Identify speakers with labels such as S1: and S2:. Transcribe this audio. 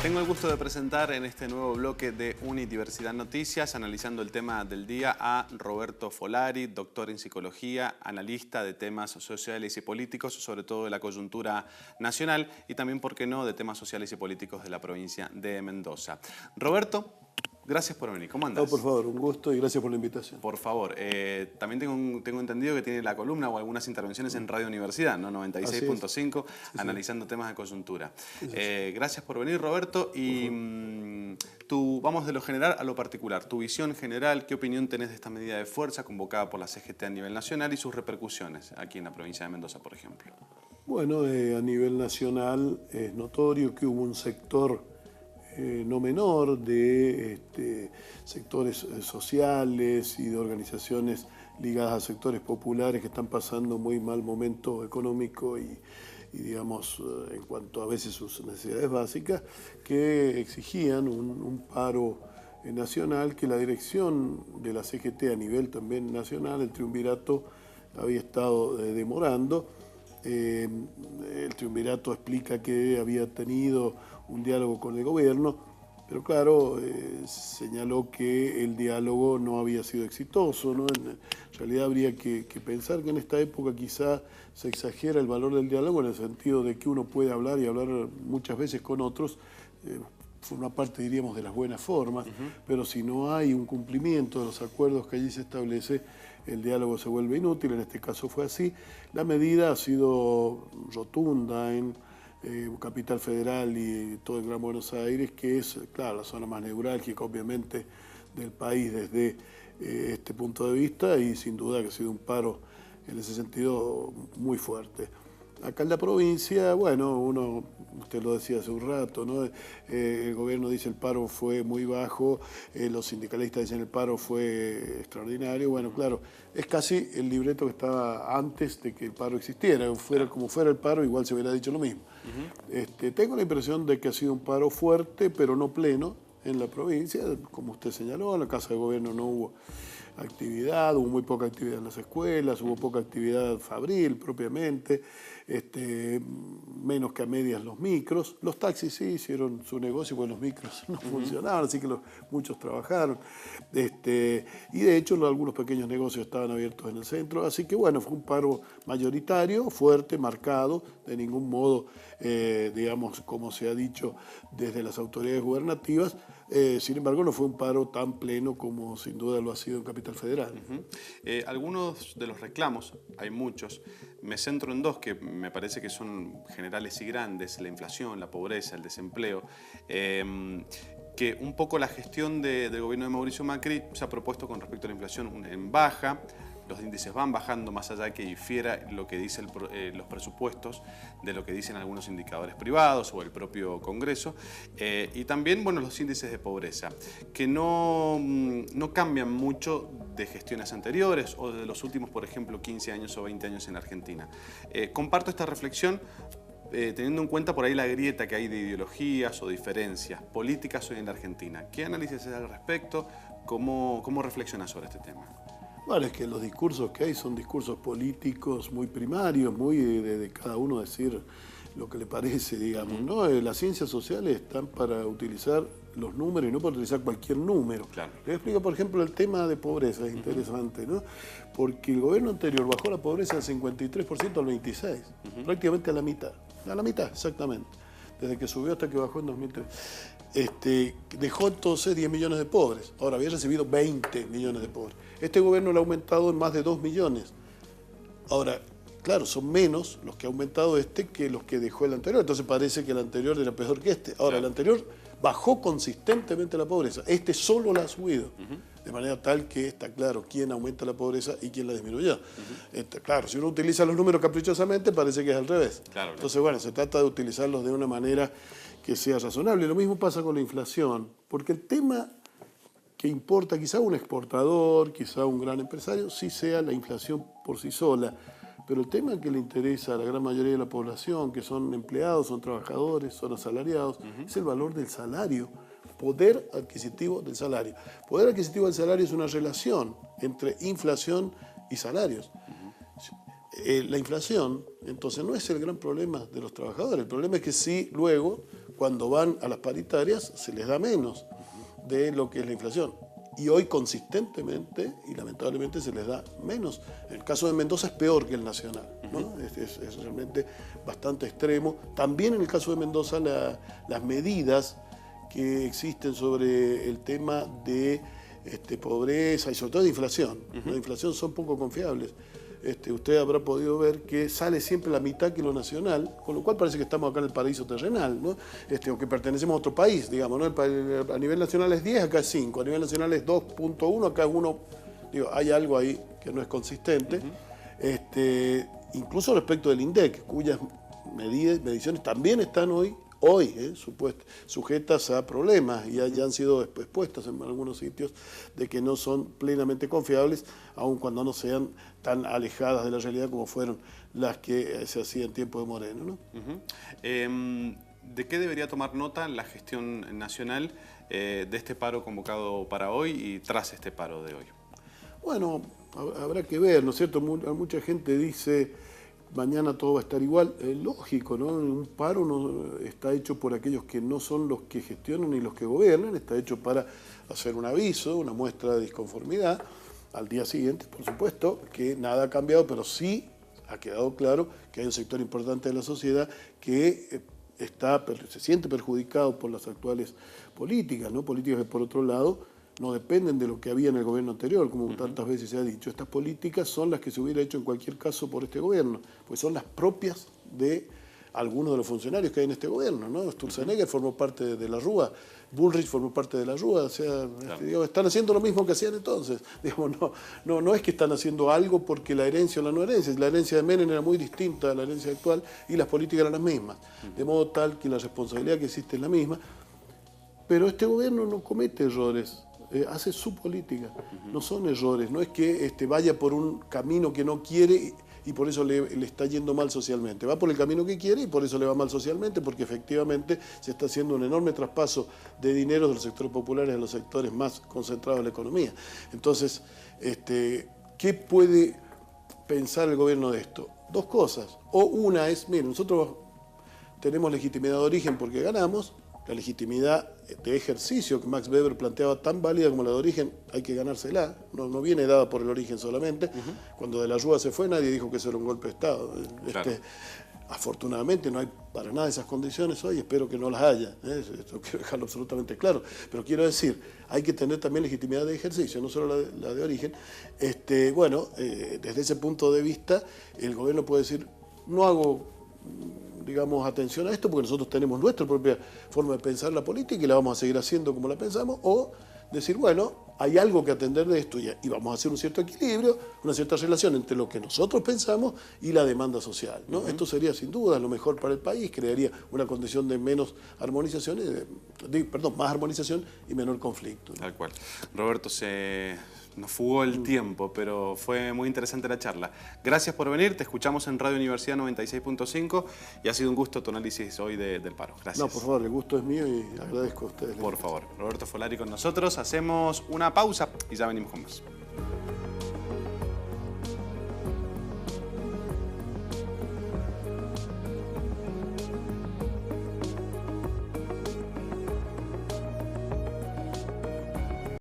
S1: Tengo el gusto de presentar en este nuevo bloque de Unidiversidad Noticias, analizando el tema del día, a Roberto Folari, doctor en psicología, analista de temas sociales y políticos, sobre todo de la coyuntura nacional y también, por qué no, de temas sociales y políticos de la provincia de Mendoza. Roberto, gracias por venir. ¿Cómo andas?
S2: No, por favor, un gusto y gracias por la invitación.
S1: Por favor. También tengo entendido que tiene la columna o algunas intervenciones en Radio Universidad, ¿no? 96.5, analizando temas de coyuntura. Gracias por venir, Roberto. Y vamos de lo general a lo particular. Tu visión general, ¿qué opinión tenés de esta medida de fuerza convocada por la CGT a nivel nacional y sus repercusiones aquí en la provincia de Mendoza, por ejemplo?
S2: Bueno, a nivel nacional es notorio que hubo un sector no menor de sectores sociales y de organizaciones ligadas a sectores populares que están pasando muy mal momento económico y digamos, en cuanto a veces sus necesidades básicas, que exigían un paro nacional que la dirección de la CGT a nivel también nacional, el triunvirato, había estado demorando. El triunvirato explica que había tenido un diálogo con el gobierno, pero claro, señaló que el diálogo no había sido exitoso, ¿no? En realidad habría que pensar que en esta época quizá se exagera el valor del diálogo en el sentido de que uno puede hablar y hablar muchas veces con otros, forma parte, diríamos, de las buenas formas, pero si no hay un cumplimiento de los acuerdos que allí se establece, el diálogo se vuelve inútil. En este caso fue así. La medida ha sido rotunda en Capital Federal y todo el Gran Buenos Aires, que es, claro, la zona más neurálgica, obviamente, del país desde este punto de vista, y sin duda que ha sido un paro en ese sentido muy fuerte. Acá en la provincia, bueno, usted lo decía hace un rato, ¿no? El gobierno dice el paro fue muy bajo, los sindicalistas dicen el paro fue extraordinario. Bueno, claro, es casi el libreto que estaba antes de que el paro existiera. Como fuera el paro, igual se hubiera dicho lo mismo. Tengo la impresión de que ha sido un paro fuerte, pero no pleno en la provincia. Como usted señaló, en la Casa de Gobierno no hubo actividad, hubo muy poca actividad en las escuelas, hubo poca actividad fabril propiamente, menos que a medias los micros. Los taxis sí hicieron su negocio porque los micros no funcionaban, así que muchos trabajaron. Y de hecho algunos pequeños negocios estaban abiertos en el centro, así que bueno, fue un paro mayoritario, fuerte, marcado, de ningún modo, digamos, como se ha dicho desde las autoridades gubernativas. Sin embargo, no fue un paro tan pleno como sin duda lo ha sido en Capital Federal.
S1: Algunos de los reclamos, hay muchos, me centro en dos que me parece que son generales y grandes: la inflación, la pobreza, el desempleo, que un poco la gestión del gobierno de Mauricio Macri se ha propuesto con respecto a la inflación en baja. Los índices van bajando más allá de que difiera lo que dicen los presupuestos de lo que dicen algunos indicadores privados o el propio Congreso. Y también, bueno, los índices de pobreza, que no cambian mucho de gestiones anteriores o de los últimos, por ejemplo, 15 años o 20 años en Argentina. Comparto esta reflexión teniendo en cuenta por ahí la grieta que hay de ideologías o diferencias políticas hoy en la Argentina. ¿Qué análisis haces al respecto? ¿Cómo reflexionas sobre este tema?
S2: Bueno, es que los discursos que hay son discursos políticos muy primarios, muy de cada uno decir lo que le parece, digamos, ¿no? Las ciencias sociales están para utilizar los números y no para utilizar cualquier número. Claro. Les explico, por ejemplo, el tema de pobreza, es interesante, ¿no? Porque el gobierno anterior bajó la pobreza del 53% al 26%, prácticamente a la mitad exactamente, desde que subió hasta que bajó en 2003. Dejó entonces 10 millones de pobres. Ahora había recibido 20 millones de pobres. Este gobierno lo ha aumentado en más de 2 millones. Ahora, claro, son menos los que ha aumentado que los que dejó el anterior. Entonces parece que el anterior era peor que este. Ahora, el anterior bajó consistentemente la pobreza. Este solo la ha subido. De manera tal que está claro quién aumenta la pobreza y quién la disminuyó. Claro, si uno utiliza los números caprichosamente, parece que es al revés. Claro. Entonces, bueno, se trata de utilizarlos de una manera que sea razonable. Lo mismo pasa con la inflación, porque el tema que importa quizá un exportador, quizá un gran empresario, sí sea la inflación por sí sola, pero el tema que le interesa a la gran mayoría de la población, que son empleados, son trabajadores, son asalariados, es el valor del salario, poder adquisitivo del salario. Poder adquisitivo del salario es una relación entre inflación y salarios. La inflación, entonces, no es el gran problema de los trabajadores. El problema es que si luego, cuando van a las paritarias se les da menos de lo que es la inflación. Y hoy consistentemente y lamentablemente se les da menos. El caso de Mendoza es peor que el nacional, ¿no? Es realmente bastante extremo. También en el caso de Mendoza las medidas que existen sobre el tema de pobreza y sobre todo de inflación. La inflación son poco confiables. Usted habrá podido ver que sale siempre la mitad que lo nacional, con lo cual parece que estamos acá en el paraíso terrenal, ¿no? O que pertenecemos a otro país, digamos, ¿no? A nivel nacional es 10, acá es 5, a nivel nacional es 2.1, acá es 1. Digo, hay algo ahí que no es consistente. Incluso respecto del INDEC, cuyas mediciones también están hoy sujetas a problemas y ya han sido expuestas en algunos sitios de que no son plenamente confiables, aun cuando no sean tan alejadas de la realidad como fueron las que se hacían en tiempo de Moreno, ¿no?
S1: ¿De qué debería tomar nota la gestión nacional de este paro convocado para hoy y tras este paro de hoy?
S2: Bueno, habrá que ver, ¿no es cierto? Mucha gente dice mañana todo va a estar igual. Lógico, ¿no? Un paro no está hecho por aquellos que no son los que gestionan ni los que gobiernan, está hecho para hacer un aviso, una muestra de disconformidad. Al día siguiente, por supuesto, que nada ha cambiado, pero sí ha quedado claro que hay un sector importante de la sociedad que se siente perjudicado por las actuales políticas, ¿no? Políticas que, por otro lado, no dependen de lo que había en el gobierno anterior, como tantas veces se ha dicho. Estas políticas son las que se hubiera hecho en cualquier caso por este gobierno, pues son las propias de algunos de los funcionarios que hay en este gobierno, ¿no? Sturzenegger formó parte de la Rúa, Bullrich formó parte de la Rúa, o sea, claro. Están haciendo lo mismo que hacían entonces. Digamos, no es que están haciendo algo porque la herencia o la no herencia, la herencia de Menem era muy distinta a la herencia actual y las políticas eran las mismas, de modo tal que la responsabilidad que existe es la misma, pero este gobierno no comete errores. Hace su política, no son errores, no es que vaya por un camino que no quiere y por eso le está yendo mal socialmente. Va por el camino que quiere y por eso le va mal socialmente, porque efectivamente se está haciendo un enorme traspaso de dinero de los sectores populares a los sectores más concentrados de la economía. Entonces, ¿qué puede pensar el gobierno de esto? Dos cosas. O una es, miren, nosotros tenemos legitimidad de origen porque ganamos. La legitimidad de ejercicio que Max Weber planteaba tan válida como la de origen, hay que ganársela, no viene dada por el origen solamente. Cuando de la Rúa se fue nadie dijo que eso era un golpe de Estado. Claro. Afortunadamente no hay para nada esas condiciones hoy, espero que no las haya, esto quiero dejarlo absolutamente claro, pero quiero decir, hay que tener también legitimidad de ejercicio, no solo la de origen. Desde ese punto de vista, el gobierno puede decir, no hago, digamos, atención a esto porque nosotros tenemos nuestra propia forma de pensar la política y la vamos a seguir haciendo como la pensamos, o decir, bueno, hay algo que atender de esto y vamos a hacer un cierto equilibrio, una cierta relación entre lo que nosotros pensamos y la demanda social, ¿no? Esto sería sin duda lo mejor para el país, crearía una condición de menos armonización, más armonización y menor conflicto, ¿no?
S1: Tal cual. Roberto, nos fugó el tiempo, pero fue muy interesante la charla. Gracias por venir, te escuchamos en Radio Universidad 96.5 y ha sido un gusto tu análisis hoy del paro. Gracias.
S2: No, por favor, el gusto es mío y agradezco a ustedes.
S1: Por favor. Roberto Folari con nosotros, hacemos una pausa y ya venimos con más.